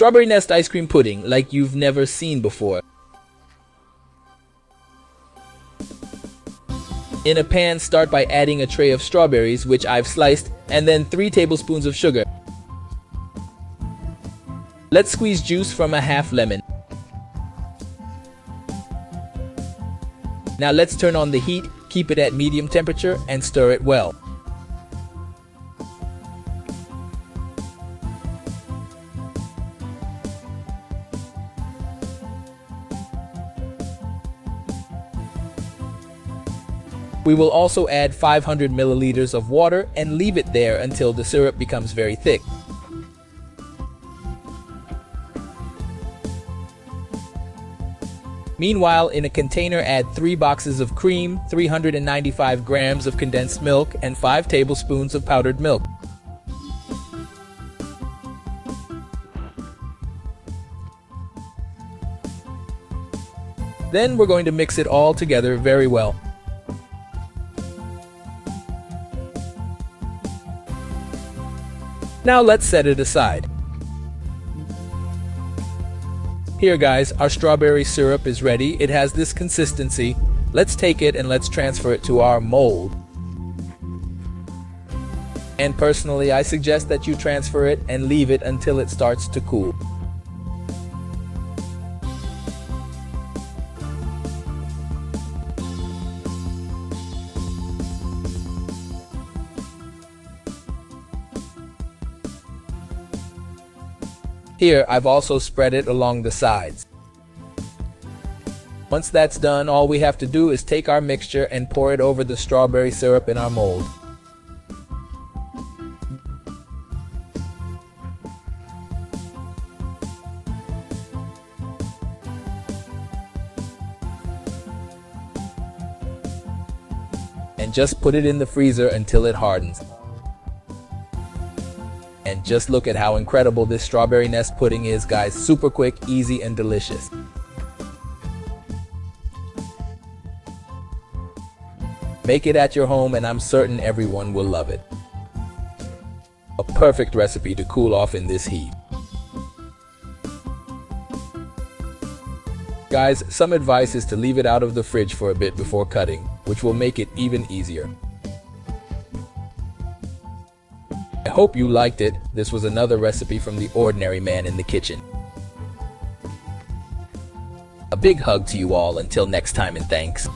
Strawberry nest ice cream pudding like you've never seen before. In a pan, start by adding a tray of strawberries, which I've sliced, and then 3 tablespoons of sugar. Let's squeeze juice from a half lemon. Now let's turn on the heat, keep it at medium temperature, and stir it well. We will also add 500 milliliters of water and leave it there until the syrup becomes very thick. Meanwhile, in a container, add 3 boxes of cream, 395 grams of condensed milk, and 5 tablespoons of powdered milk. Then we're going to mix it all together very well. Now let's set it aside. Here guys, our strawberry syrup is ready. It has this consistency. Let's take it and let's transfer it to our mold. And personally, I suggest that you transfer it and leave it until it starts to cool. Here, I've also spread it along the sides. Once that's done, all we have to do is take our mixture and pour it over the strawberry syrup in our mold. And just put it in the freezer until it hardens. And just look at how incredible this strawberry nest pudding is, guys. Super quick, easy, and delicious. Make it at your home and I'm certain everyone will love it. A perfect recipe to cool off in this heat. Guys, some advice is to leave it out of the fridge for a bit before cutting, which will make it even easier. I hope you liked it. This was another recipe from the ordinary man in the kitchen. A big hug to you all until next time, and thanks.